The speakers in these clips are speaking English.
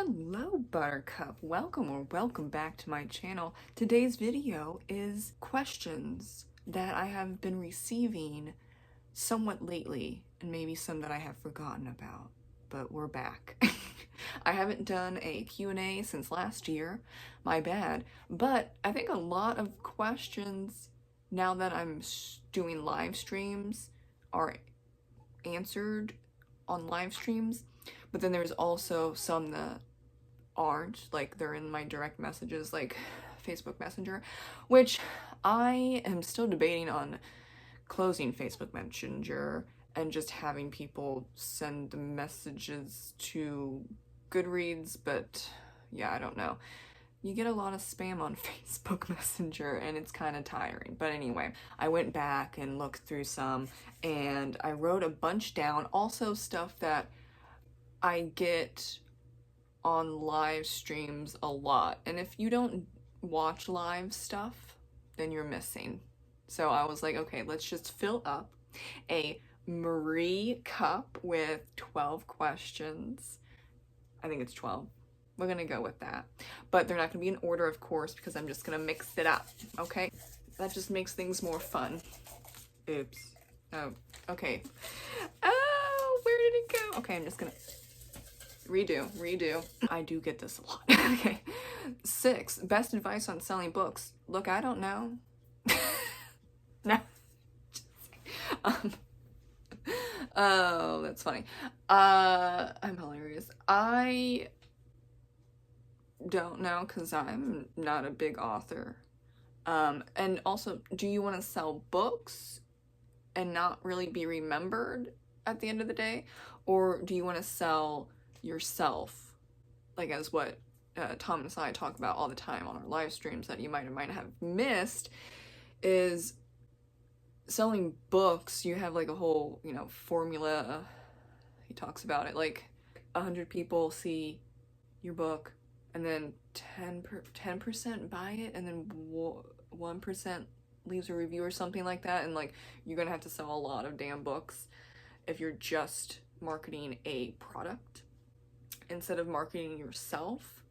Hello Buttercup, welcome or welcome back to my channel. Today's video is questions that I have been receiving somewhat lately and maybe some that I have forgotten about, but we're back. I haven't done a Q&A since last year, my bad, but I think a lot of questions now that I'm doing live streams are answered on live streams. But then there's also some that aren't, like they're in my direct messages, like Facebook Messenger, which I am still debating on closing Facebook Messenger and just having people send the messages to Goodreads, but yeah, I don't know. You get a lot of spam on Facebook Messenger and it's kind of tiring. But anyway, I went back and looked through some and I wrote a bunch down, also stuff that I get on live streams a lot. And if you don't watch live stuff, then you're missing. So I was like, okay, let's just fill up a Marie cup with 12 questions. I think it's 12. We're gonna go with that. But they're not gonna be in order, of course, because I'm just gonna mix it up, okay? That just makes things more fun. Oops. Oh, okay. Oh, where did it go? Okay, I'm just gonna redo. I do get this a lot. Okay. 6, best advice on selling books. Look, I don't know. No. Oh, that's funny. I'm hilarious. I don't know because I'm not a big author. And also, do you want to sell books and not really be remembered at the end of the day? Or do you want to sell yourself, like as what Tom and I talk about all the time on our live streams that you might have missed, is selling books. You have like a whole, formula. He talks about it, like 100 people see your book and then 10% buy it and then 1% leaves a review or something like that, and like you're gonna have to sell a lot of damn books if you're just marketing a product instead of marketing yourself.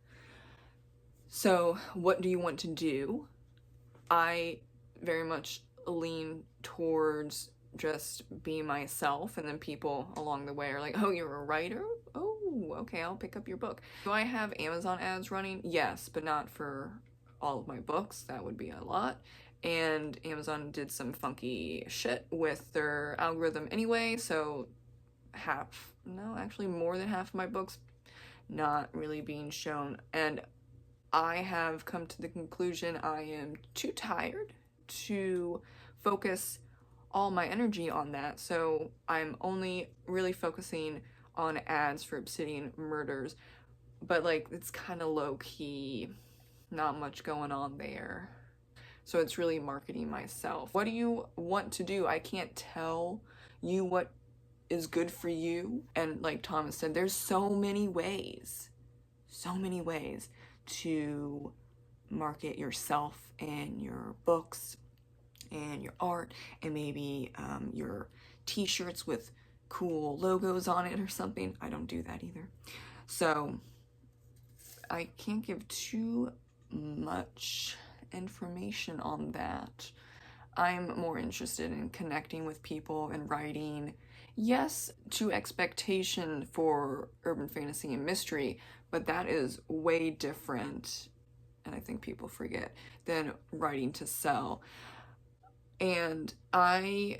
So what do you want to do? I very much lean towards just be myself, and then people along the way are like, oh, you're a writer? Oh, okay, I'll pick up your book. Do I have Amazon ads running? Yes, but not for all of my books. That would be a lot. And Amazon did some funky shit with their algorithm anyway, so more than half of my books not really being shown. And I have come to the conclusion I am too tired to focus all my energy on that, so I'm only really focusing on ads for Obsidian Murders, but like it's kind of low-key, not much going on there. So it's really marketing myself. What do you want to do? I can't tell you what is good for you. And like Thomas said, there's so many ways to market yourself and your books and your art and maybe your t-shirts with cool logos on it or something. I don't do that either. So I can't give too much information on that. I'm more interested in connecting with people and writing, yes, to expectation for urban fantasy and mystery, but that is way different, and I think people forget, than writing to sell. And I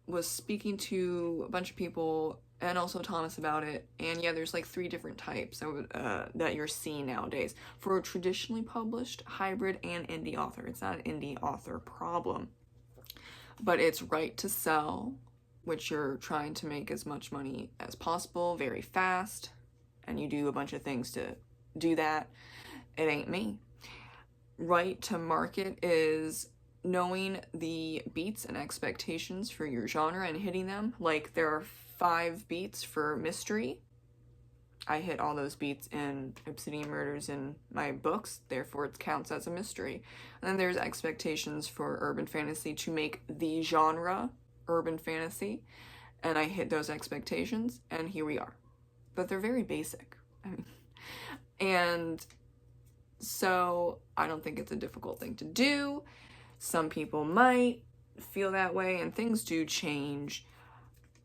was speaking to a bunch of people and also Thomas about it, and yeah, there's like 3 different types that you're seeing nowadays. For a traditionally published, hybrid, and indie author. It's not an indie author problem, but it's right to sell, which you're trying to make as much money as possible very fast, and you do a bunch of things to do that. It ain't me. Right to market is knowing the beats and expectations for your genre and hitting them. Like there are 5 beats for mystery. I hit all those beats in Obsidian Murders in my books, therefore it counts as a mystery. And then there's expectations for urban fantasy to make the genre urban fantasy, and I hit those expectations, and here we are. But they're very basic. I mean, And so I don't think it's a difficult thing to do. Some people might feel that way, and things do change.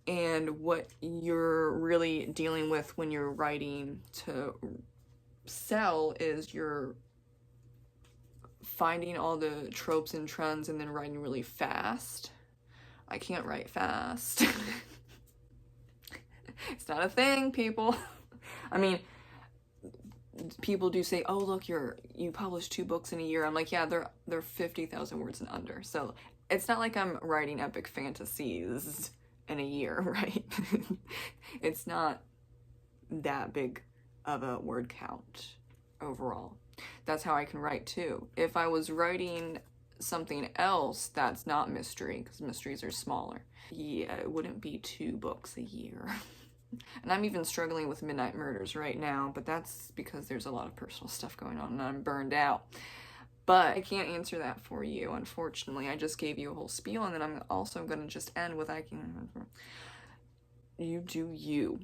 And what you're really dealing with when you're writing to sell is you're finding all the tropes and trends and then writing really fast. I can't write fast. It's not a thing, people. I mean, people do say, oh, look, you publish 2 books in a year. I'm like, yeah, they're 50,000 words and under. So it's not like I'm writing epic fantasies in a year, right? It's not that big of a word count overall. That's how I can write too. If I was writing something else that's not mystery, because mysteries are smaller, yeah, it wouldn't be 2 books a year. And I'm even struggling with Midnight Murders right now, but that's because there's a lot of personal stuff going on and I'm burned out. But I can't answer that for you, unfortunately. I just gave you a whole spiel, and then I'm also going to just end with you do you.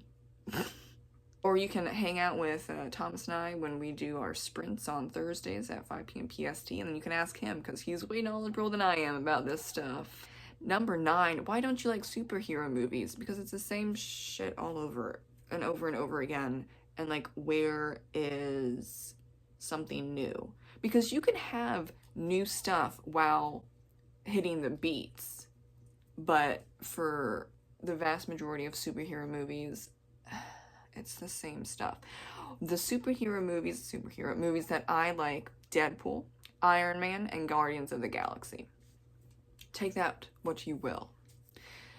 Or you can hang out with Thomas and I when we do our sprints on Thursdays at 5 p.m. PST, and then you can ask him, because he's way knowledgeable than I am about this stuff. Number 9, why don't you like superhero movies? Because it's the same shit all over and over again. And like, where is something new? Because you can have new stuff while hitting the beats. But for the vast majority of superhero movies, it's the same stuff. The superhero movies that I like: Deadpool, Iron Man, and Guardians of the Galaxy. Take that what you will.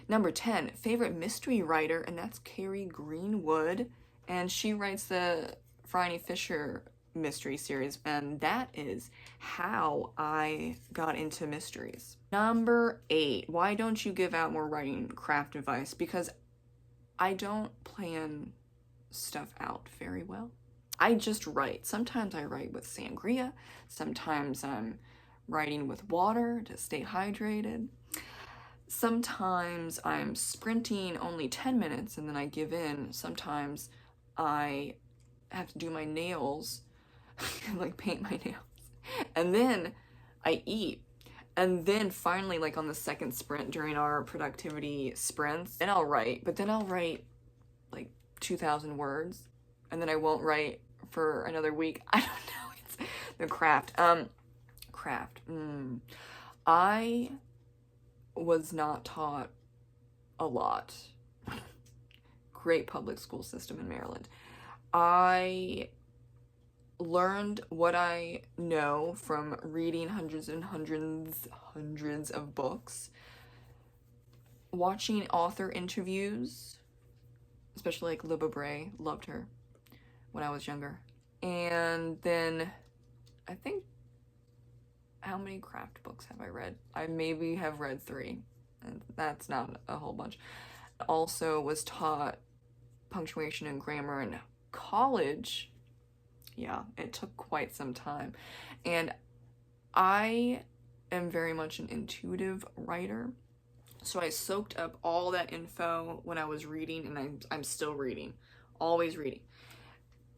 Number 10, favorite mystery writer, and that's Carrie Greenwood. And she writes the Phryne Fisher mystery series, and that is how I got into mysteries. Number 8, why don't you give out more writing craft advice? Because I don't plan stuff out very well. I just write. Sometimes I write with sangria. Sometimes I'm writing with water to stay hydrated. Sometimes I'm sprinting only 10 minutes and then I give in. Sometimes I have to do my nails, like paint my nails. And then I eat. And then finally, like on the second sprint during our productivity sprints, then I'll write. But then I'll write like 2,000 words. And then I won't write for another week. I don't know. It's the craft. I was not taught a lot. Great public school system in Maryland. I learned what I know from reading hundreds and hundreds of books, watching author interviews, especially like Libba Bray, loved her when I was younger. And then I think, how many craft books have I read? I maybe have read 3, and that's not a whole bunch. Also was taught punctuation and grammar in college. Yeah, it took quite some time. And I am very much an intuitive writer. So I soaked up all that info when I was reading, and I'm still reading, always reading.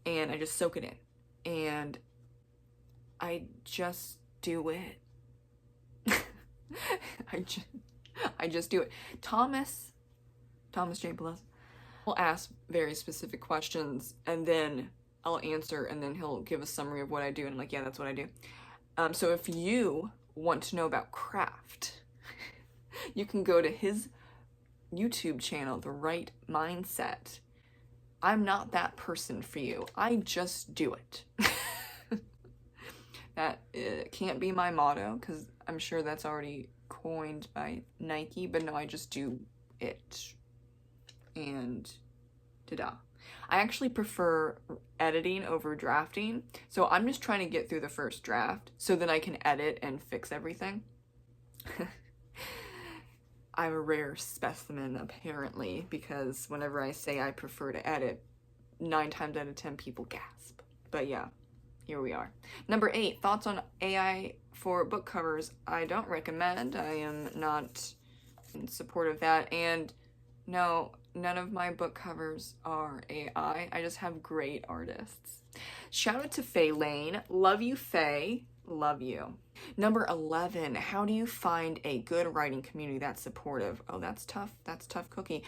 And I just soak it in. And I just do it. I just do it. Thomas J. Bliss will ask very specific questions, and then I'll answer, and then he'll give a summary of what I do, and I'm like, yeah, that's what I do. So if you want to know about craft, you can go to his YouTube channel, The Right Mindset. I'm not that person for you. I just do it. That can't be my motto, because I'm sure that's already coined by Nike, but no, I just do it. And ta-da. I actually prefer editing over drafting, so I'm just trying to get through the first draft so then I can edit and fix everything. I'm a rare specimen, apparently, because whenever I say I prefer to edit, 9 times out of 10 people gasp. But yeah, here we are. Number 8, thoughts on AI for book covers. I don't recommend. I am not in support of that. And no, none of my book covers are AI. I just have great artists. Shout out to Faye Lane. Love you, Faye. Love you. Number 11, how do you find a good writing community that's supportive? Oh, that's tough. That's tough cookie.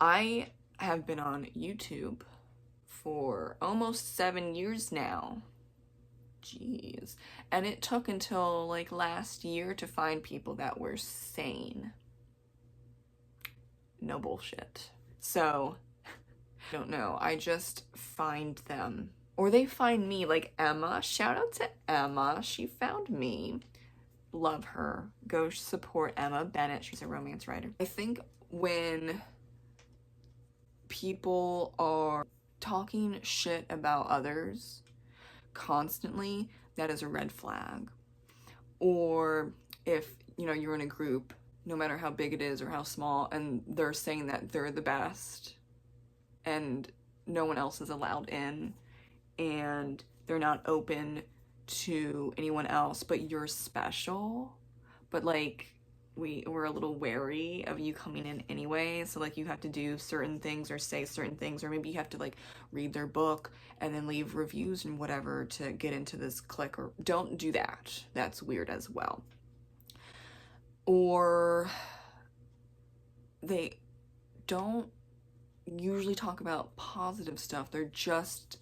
I have been on YouTube for almost 7 years now. Jeez. And it took until like last year to find people that were sane. No bullshit. So, I don't know. I just find them. Or they find me, like Emma. Shout out to Emma. She found me. Love her. Go support Emma Bennett. She's a romance writer. I think when people are talking shit about others constantly, that is a red flag. Or if, you know, you're in a group, no matter how big it is or how small, and they're saying that they're the best and no one else is allowed in, and they're not open to anyone else, but you're special, but like we're a little wary of you coming in anyway, so like you have to do certain things or say certain things, or maybe you have to like read their book and then leave reviews and whatever to get into this clique. Or don't do that. That's weird as well. Or they don't usually talk about positive stuff. They're just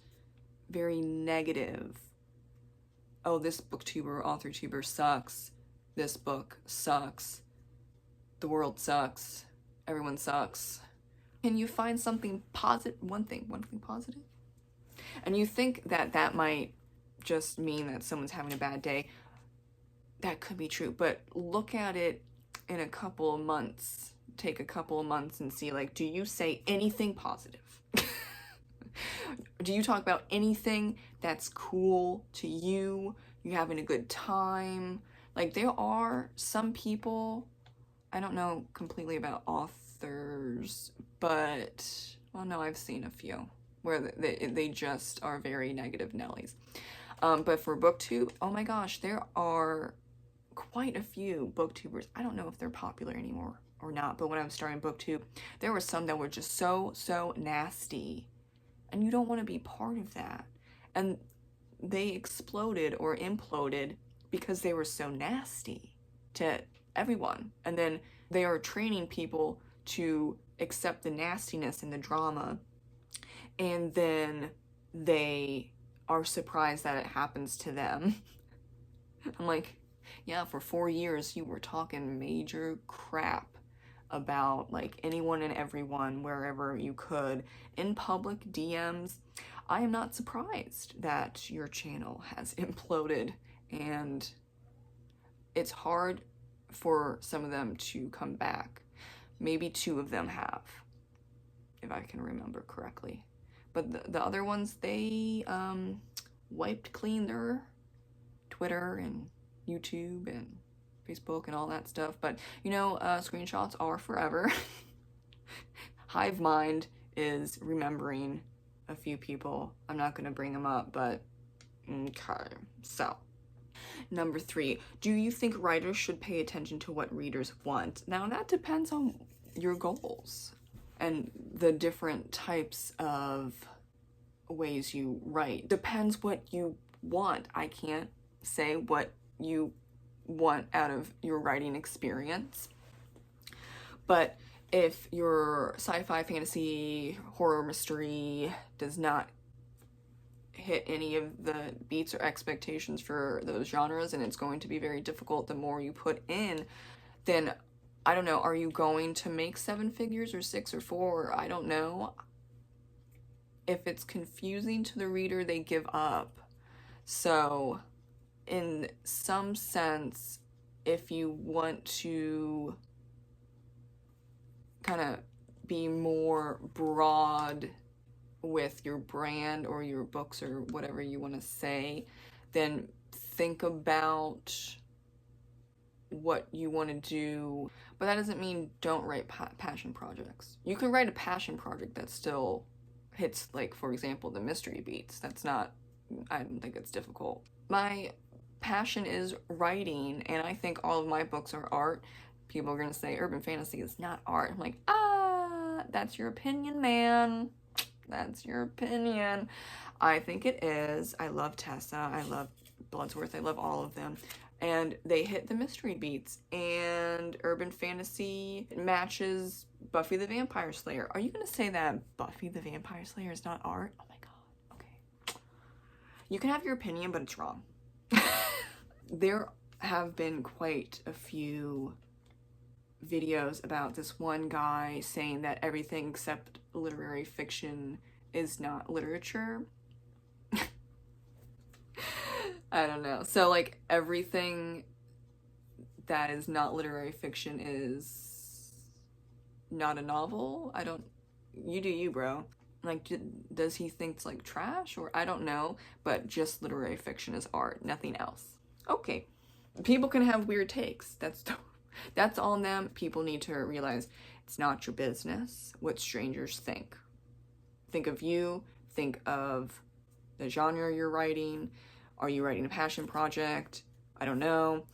very negative. Oh, this booktuber, author tuber sucks. This book sucks. The world sucks. Everyone sucks. Can you find something positive? One thing positive? And you think that that might just mean that someone's having a bad day. That could be true, but look at it in a couple of months. Take a couple of months and see, like, do you say anything positive? Do you talk about anything that's cool to you? You're having a good time? Like, there are some people, I don't know completely about authors, but, well, no, I've seen a few where they just are very negative Nellies. But for booktube, oh my gosh, there are quite a few booktubers. I don't know if they're popular anymore or not, but when I was starting booktube, there were some that were just so nasty, and you don't want to be part of that. And they exploded or imploded because they were so nasty to everyone. And then they are training people to accept the nastiness and the drama, and then they are surprised that it happens to them. I'm like, yeah, for 4 years you were talking major crap about like anyone and everyone wherever you could in public DMs. I am not surprised that your channel has imploded, and it's hard for some of them to come back. Maybe 2 of them have, if I can remember correctly. But the other ones, they wiped clean their Twitter and YouTube and Facebook and all that stuff. But, you know, screenshots are forever. Hive mind is remembering a few people. I'm not going to bring them up, but okay. So, number 3, do you think writers should pay attention to what readers want? Now, that depends on your goals and the different types of ways you write. Depends what you want. I can't say what you want out of your writing experience. But if your sci-fi, fantasy, horror, mystery does not hit any of the beats or expectations for those genres, and it's going to be very difficult the more you put in, then I don't know, are you going to make 7 figures or 6 or 4? I don't know. If it's confusing to the reader, they give up. So in some sense, if you want to kind of be more broad with your brand or your books or whatever you want to say, then think about what you want to do. But that doesn't mean don't write passion projects. You can write a passion project that still hits, like, for example, the mystery beats. That's not, I don't think it's difficult. My passion is writing, and I think all of my books are art. People are going to say urban fantasy is not art. I'm like, That's your opinion, man. That's your opinion. I think it is. I love Tessa. I love Bloodsworth. I love all of them. And they hit the mystery beats. And urban fantasy matches Buffy the Vampire Slayer. Are you going to say that Buffy the Vampire Slayer is not art? Oh my god. Okay. You can have your opinion, but it's wrong. There have been quite a few videos about this one guy saying that everything except literary fiction is not literature. I don't know. So like everything that is not literary fiction is not a novel? You do you, bro. Like, does he think it's like trash? Or I don't know, but just literary fiction is art, nothing else. Okay. People can have weird takes. That's on them. People need to realize it's not your business what strangers think. Think of you, think of the genre you're writing. Are you writing a passion project? I don't know.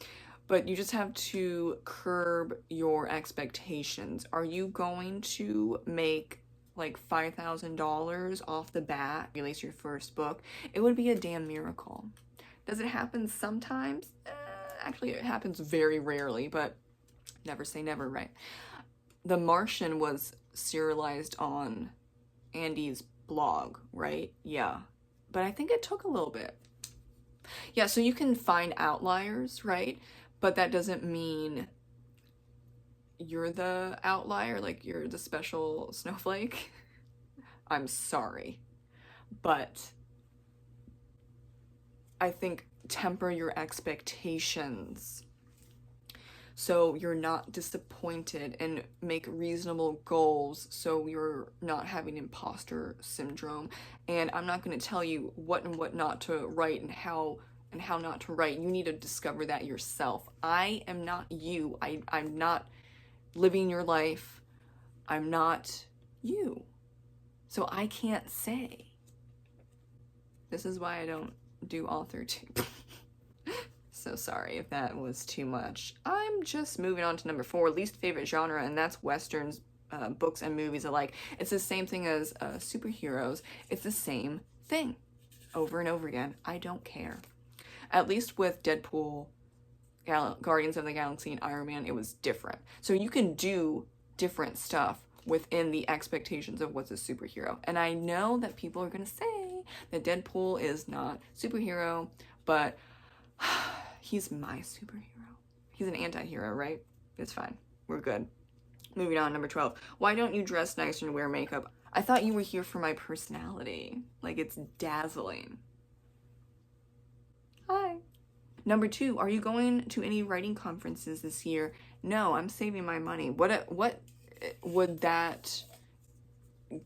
But you just have to curb your expectations. Are you going to make like $5,000 off the bat, release your first book? It would be a damn miracle. Does it happen sometimes? Actually, it happens very rarely, but never say never, right? The Martian was serialized on Andy's blog, right? Yeah. But I think it took a little bit. Yeah, so you can find outliers, right? But that doesn't mean you're the outlier, like you're the special snowflake. I'm sorry. But I think temper your expectations so you're not disappointed, and make reasonable goals so you're not having imposter syndrome. And I'm not going to tell you what and what not to write and how not to write. You need to discover that yourself. I am not you. I'm not living your life. I'm not you. So I can't say. This is why I don't do author tube. So sorry if that was too much. I'm just moving on to number 4, least favorite genre, and that's westerns, books and movies alike. It's the same thing as superheroes. It's the same thing over and over again. I don't care. At least with Deadpool, Guardians of the Galaxy, and Iron Man, it was different. So you can do different stuff within the expectations of what's a superhero. And I know that people are going to say that Deadpool is not superhero, but he's my superhero. He's an anti-hero, right? It's fine. We're good. Moving on, number 12. Why don't you dress nice and wear makeup? I thought you were here for my personality. Like, it's dazzling. Hi. Number 2. Are you going to any writing conferences this year? No, I'm saving my money. What would that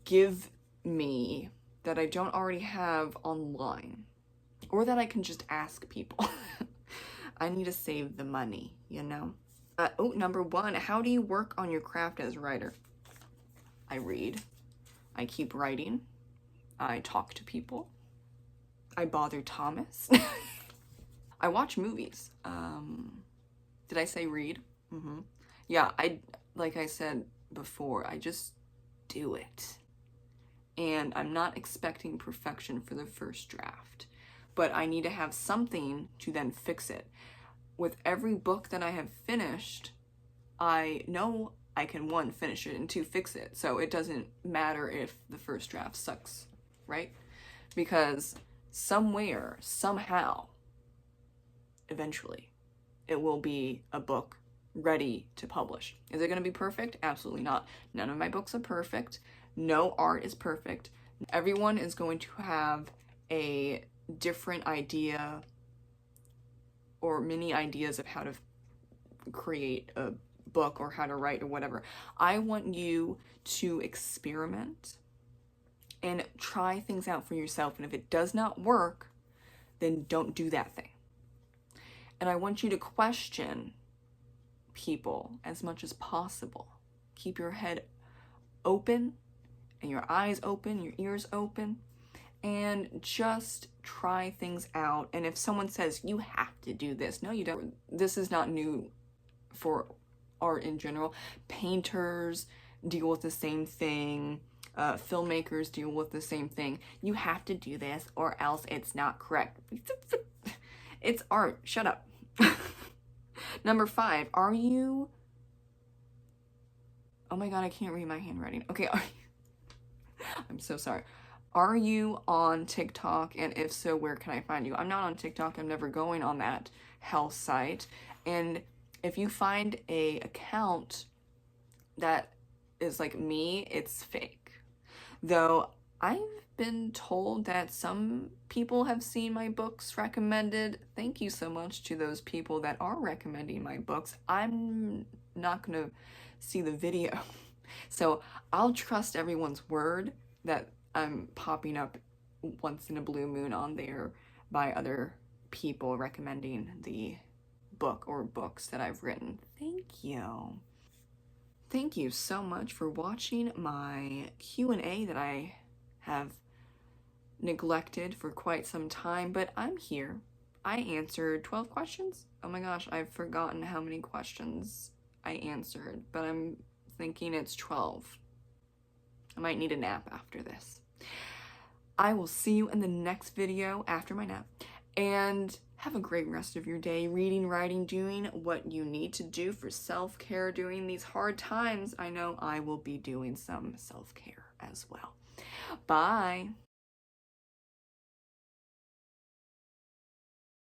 give me that I don't already have online? Or that I can just ask people? I need to save the money, you know? Number 1, how do you work on your craft as a writer? I read. I keep writing. I talk to people. I bother Thomas. I watch movies. Did I say read? Mm-hmm. Yeah, like I said before, I just do it. And I'm not expecting perfection for the first draft, but I need to have something to then fix it. With every book that I have finished, I know I can 1, finish it, and 2, fix it. So it doesn't matter if the first draft sucks, right? Because somewhere, somehow, eventually, it will be a book ready to publish. Is it going to be perfect? Absolutely not. None of my books are perfect. No art is perfect. Everyone is going to have a different idea or many ideas of how to create a book or how to write or whatever. I want you to experiment and try things out for yourself. And if it does not work, then don't do that thing. And I want you to question people as much as possible. Keep your head open and your eyes open, your ears open, and just try things out. And if someone says, you have to do this, no, you don't. This is not new for art in general. Painters, deal with the same thing. Filmmakers deal with the same thing. You have to do this or else it's not correct. It's art. Shut up. Number 5, are you... Oh my god, I can't read my handwriting. Okay, I'm so sorry. Are you on TikTok? And if so, where can I find you? I'm not on TikTok. I'm never going on that health site. And if you find a account that is like me, it's fake. Though I've been told that some people have seen my books recommended. Thank you so much to those people that are recommending my books. I'm not gonna see the video. So I'll trust everyone's word that I'm popping up once in a blue moon on there by other people recommending the book or books that I've written. Thank you. Thank you so much for watching my Q&A that I have neglected for quite some time, but I'm here. I answered 12 questions. Oh my gosh, I've forgotten how many questions I answered, but I'm thinking it's 12. I might need a nap after this. I will see you in the next video after my nap, and have a great rest of your day, reading, writing, doing what you need to do for self-care during these hard times. I know I will be doing some self-care as well. Bye.